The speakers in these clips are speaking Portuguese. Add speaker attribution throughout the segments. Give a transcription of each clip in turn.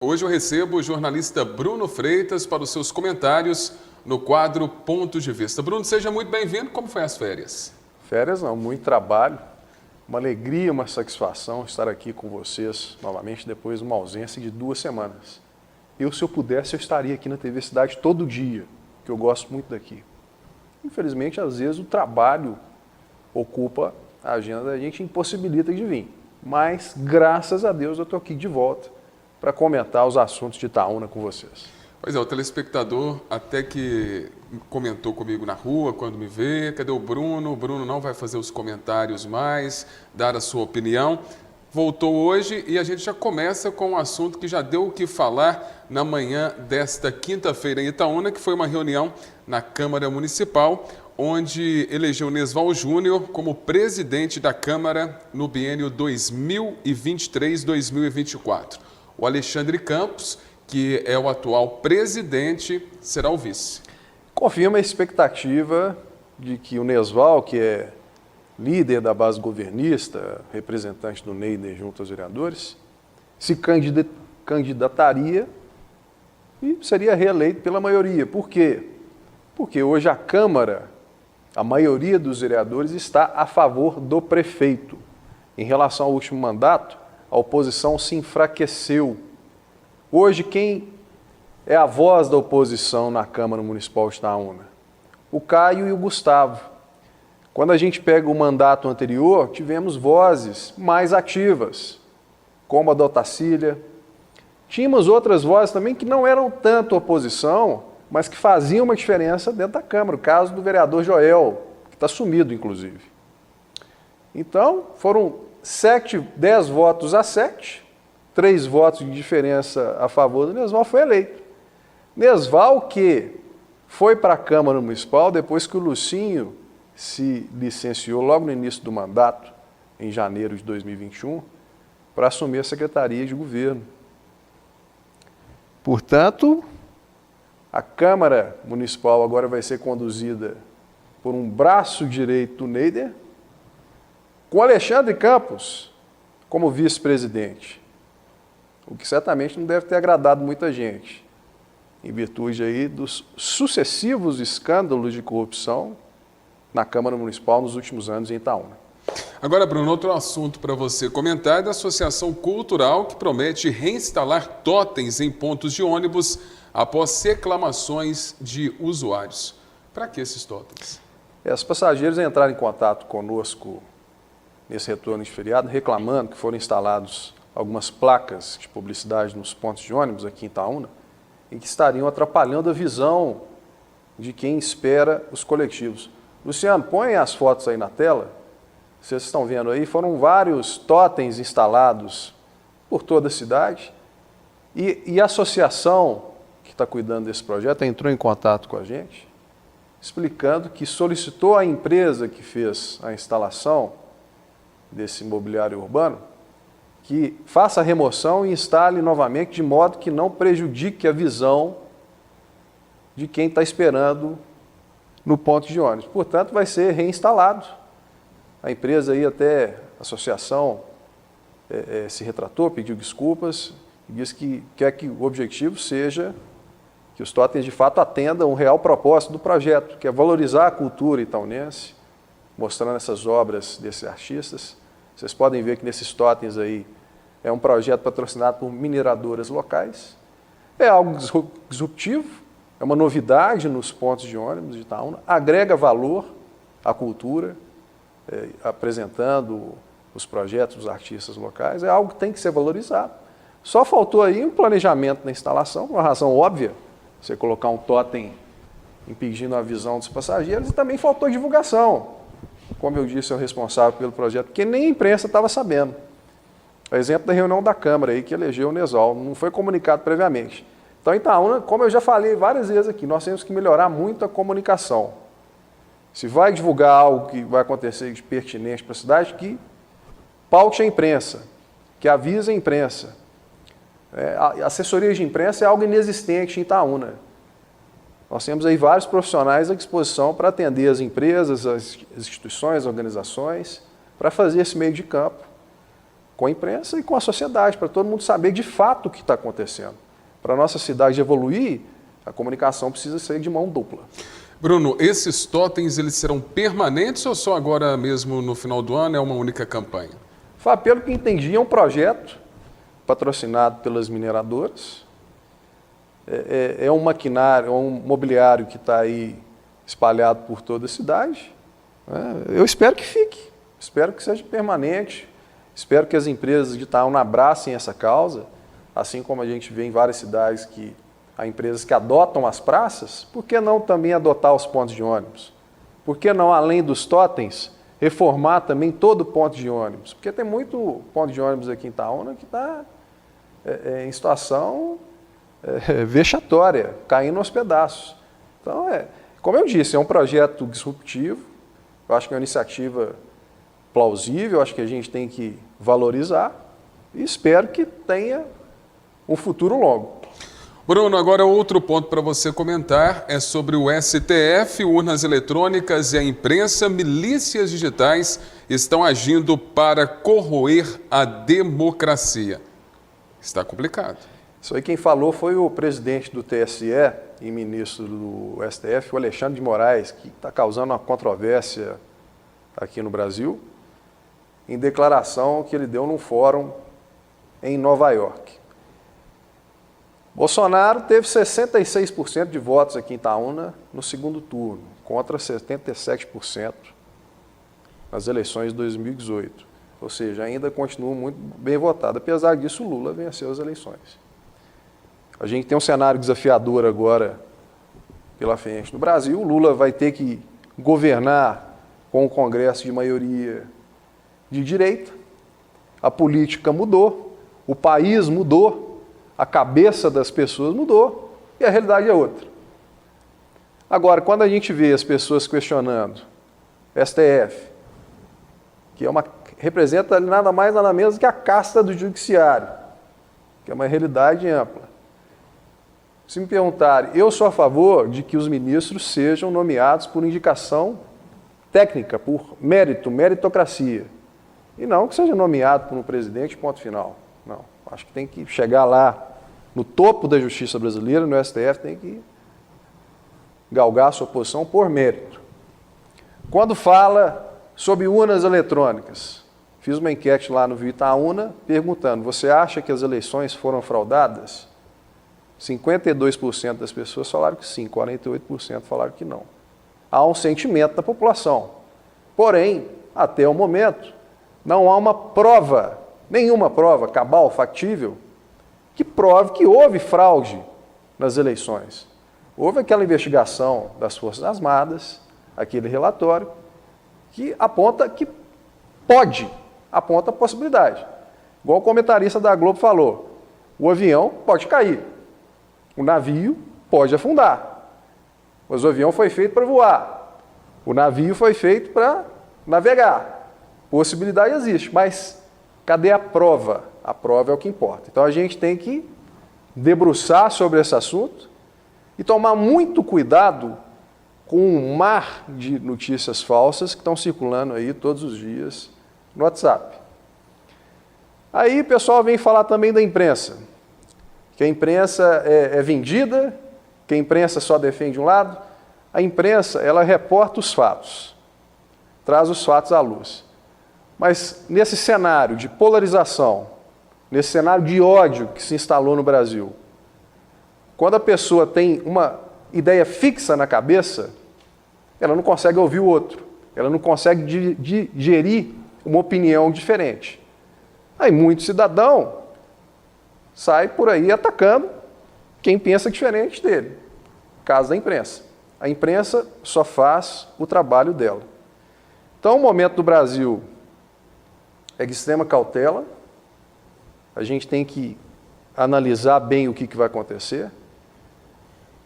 Speaker 1: Hoje eu recebo o jornalista Bruno Freitas para os seus comentários no quadro Pontos de Vista. Bruno, seja muito bem-vindo. Como foi as férias?
Speaker 2: Férias não, muito trabalho, uma alegria, uma satisfação estar aqui com vocês novamente depois de uma ausência de 2 semanas. Se eu pudesse, eu estaria aqui na TV Cidade todo dia, que eu gosto muito daqui. Infelizmente, às vezes o trabalho ocupa a agenda da gente e impossibilita de vir. Mas, graças a Deus, eu estou aqui de volta para comentar os assuntos de Itaúna com vocês.
Speaker 1: Pois é, o telespectador até que comentou comigo na rua quando me vê, cadê o Bruno? O Bruno não vai fazer os comentários mais, dar a sua opinião. Voltou hoje e a gente já começa com um assunto que já deu o que falar na manhã desta quinta-feira em Itaúna, que foi uma reunião na Câmara Municipal, onde elegeu Nesval Júnior como presidente da Câmara no biênio 2023-2024. O Alexandre Campos, que é o atual presidente, será o vice.
Speaker 2: Confirma a expectativa de que o Nesval, que é líder da base governista, representante do Neider junto aos vereadores, se candidataria e seria reeleito pela maioria. Por quê? Porque hoje a Câmara, a maioria dos vereadores está a favor do prefeito. Em relação ao último mandato, a oposição se enfraqueceu. Hoje, quem é a voz da oposição na Câmara Municipal de Itaúna? O Caio e o Gustavo. Quando a gente pega o mandato anterior, tivemos vozes mais ativas, como a da Otacília. Tínhamos outras vozes também que não eram tanto oposição, mas que faziam uma diferença dentro da Câmara. O caso do vereador Joel, que está sumido, inclusive. Então, foram 10 votos a 7, 3 votos de diferença a favor do Nesval, foi eleito. Nesval que foi para a Câmara Municipal depois que o Lucinho se licenciou logo no início do mandato, em janeiro de 2021, para assumir a Secretaria de Governo. Portanto, a Câmara Municipal agora vai ser conduzida por um braço direito do Neider, com Alexandre Campos como vice-presidente, o que certamente não deve ter agradado muita gente, em virtude aí dos sucessivos escândalos de corrupção na Câmara Municipal nos últimos anos em Itaúna.
Speaker 1: Agora, Bruno, outro assunto para você comentar é da Associação Cultural, que promete reinstalar totens em pontos de ônibus após reclamações de usuários. Para que esses totens?
Speaker 2: Os passageiros entraram em contato conosco nesse retorno de feriado, reclamando que foram instalados algumas placas de publicidade nos pontos de ônibus aqui em Itaúna e que estariam atrapalhando a visão de quem espera os coletivos. Luciano, põe as fotos aí na tela. Vocês estão vendo aí, foram vários totens instalados por toda a cidade e a associação que está cuidando desse projeto entrou em contato com a gente, explicando que solicitou à empresa que fez a instalação desse mobiliário urbano, que faça a remoção e instale novamente de modo que não prejudique a visão de quem está esperando no ponto de ônibus. Portanto, vai ser reinstalado. A empresa aí até, a associação, se retratou, pediu desculpas e disse que quer que o objetivo seja que os totens de fato atendam um real propósito do projeto, que é valorizar a cultura itaunense, mostrando essas obras desses artistas. Vocês podem ver que nesses totens aí é um projeto patrocinado por mineradoras locais. É algo disruptivo, é uma novidade nos pontos de ônibus de Itaúna, agrega valor à cultura, apresentando os projetos dos artistas locais, é algo que tem que ser valorizado. Só faltou aí um planejamento na instalação, uma razão óbvia, você colocar um totem impedindo a visão dos passageiros, e também faltou divulgação. Como eu disse, é o responsável pelo projeto, porque nem a imprensa estava sabendo. O exemplo da reunião da Câmara aí, que elegeu o Nesval, não foi comunicado previamente. Então, Itaúna, como eu já falei várias vezes aqui, nós temos que melhorar muito a comunicação. Se vai divulgar algo que vai acontecer de pertinente para a cidade, que paute a imprensa, que avise a imprensa. A assessoria de imprensa é algo inexistente em Itaúna. Nós temos aí vários profissionais à disposição para atender as empresas, as instituições, as organizações, para fazer esse meio de campo com a imprensa e com a sociedade, para todo mundo saber de fato o que está acontecendo. Para a nossa cidade evoluir, a comunicação precisa ser de mão dupla.
Speaker 1: Bruno, esses totens eles serão permanentes ou só agora mesmo no final do ano é uma única campanha?
Speaker 2: Pelo que entendi, é um projeto patrocinado pelas mineradoras. É um maquinário, é um mobiliário que está aí espalhado por toda a cidade. Eu espero que fique, espero que seja permanente, espero que as empresas de Itaúna abracem essa causa, assim como a gente vê em várias cidades que há empresas que adotam as praças, por que não também adotar os pontos de ônibus? Por que não, além dos totens, reformar também todo o ponto de ônibus? Porque tem muito ponto de ônibus aqui em Itaúna que está em situação vexatória, caindo aos pedaços. Então, como eu disse, é um projeto disruptivo, eu acho que é uma iniciativa plausível, eu acho que a gente tem que valorizar e espero que tenha um futuro longo.
Speaker 1: Bruno, agora outro ponto para você comentar é sobre o STF, urnas eletrônicas e a imprensa, milícias digitais estão agindo para corroer a democracia. Está complicado.
Speaker 2: Isso aí quem falou foi o presidente do TSE e ministro do STF, o Alexandre de Moraes, que está causando uma controvérsia aqui no Brasil, em declaração que ele deu num fórum em Nova York. Bolsonaro teve 66% de votos aqui em Itaúna no segundo turno, contra 77% nas eleições de 2018. Ou seja, ainda continua muito bem votado. Apesar disso, o Lula venceu as eleições. A gente tem um cenário desafiador agora pela frente. No Brasil, o Lula vai ter que governar com um Congresso de maioria de direita. A política mudou, o país mudou, a cabeça das pessoas mudou e a realidade é outra. Agora, quando a gente vê as pessoas questionando STF, que representa nada mais nada menos que a casta do judiciário, que é uma realidade ampla. Se me perguntarem, eu sou a favor de que os ministros sejam nomeados por indicação técnica, por mérito, meritocracia. E não que seja nomeado por um presidente, ponto final. Não, acho que tem que chegar lá no topo da justiça brasileira, no STF, tem que galgar a sua posição por mérito. Quando fala sobre urnas eletrônicas, fiz uma enquete lá no Vio Itaúna perguntando, você acha que as eleições foram fraudadas? 52% das pessoas falaram que sim, 48% falaram que não. Há um sentimento da população. Porém, até o momento, não há uma prova, nenhuma prova cabal, factível, que prove que houve fraude nas eleições. Houve aquela investigação das Forças Armadas, aquele relatório, que aponta que aponta a possibilidade. Igual o comentarista da Globo falou, o avião pode cair. O navio pode afundar, mas o avião foi feito para voar, o navio foi feito para navegar. Possibilidade existe, mas cadê a prova? A prova é o que importa. Então a gente tem que debruçar sobre esse assunto e tomar muito cuidado com um mar de notícias falsas que estão circulando aí todos os dias no WhatsApp. Aí o pessoal vem falar também da imprensa. Que a imprensa é vendida, que a imprensa só defende um lado. A imprensa, ela reporta os fatos, traz os fatos à luz. Mas nesse cenário de polarização, nesse cenário de ódio que se instalou no Brasil, quando a pessoa tem uma ideia fixa na cabeça, ela não consegue ouvir o outro, ela não consegue digerir uma opinião diferente. Aí muito cidadão sai por aí atacando quem pensa diferente dele. Caso da imprensa. A imprensa só faz o trabalho dela. Então, o momento do Brasil é de extrema cautela. A gente tem que analisar bem o que vai acontecer.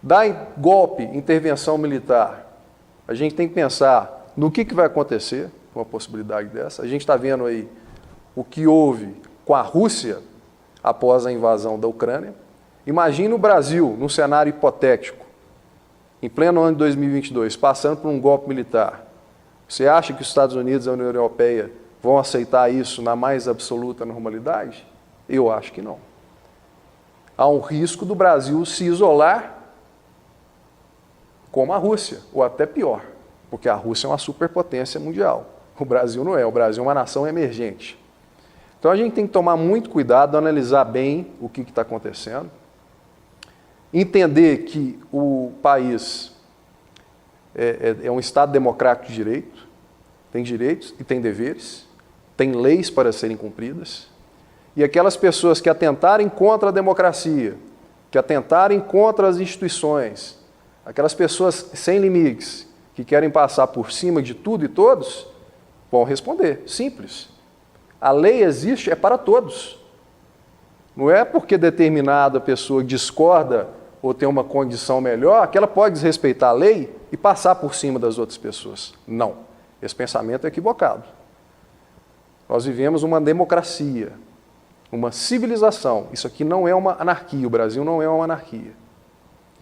Speaker 2: Dar golpe, intervenção militar, a gente tem que pensar no que vai acontecer com a possibilidade dessa. A gente está vendo aí o que houve com a Rússia após a invasão da Ucrânia. Imagina o Brasil, num cenário hipotético, em pleno ano de 2022, passando por um golpe militar. Você acha que os Estados Unidos e a União Europeia vão aceitar isso na mais absoluta normalidade? Eu acho que não. Há um risco do Brasil se isolar como a Rússia, ou até pior, porque a Rússia é uma superpotência mundial. O Brasil não é, o Brasil é uma nação emergente. Então a gente tem que tomar muito cuidado, analisar bem o que está acontecendo, entender que o país é um Estado democrático de direito, tem direitos e tem deveres, tem leis para serem cumpridas, e aquelas pessoas que atentarem contra a democracia, que atentarem contra as instituições, aquelas pessoas sem limites, que querem passar por cima de tudo e todos, vão responder, simples. A lei existe, é para todos. Não é porque determinada pessoa discorda ou tem uma condição melhor que ela pode desrespeitar a lei e passar por cima das outras pessoas. Não. Esse pensamento é equivocado. Nós vivemos uma democracia, uma civilização. Isso aqui não é uma anarquia, o Brasil não é uma anarquia.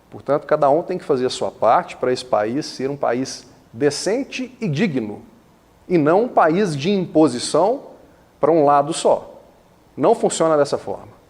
Speaker 2: Portanto, cada um tem que fazer a sua parte para esse país ser um país decente e digno, e não um país de imposição para um lado só. Não funciona dessa forma.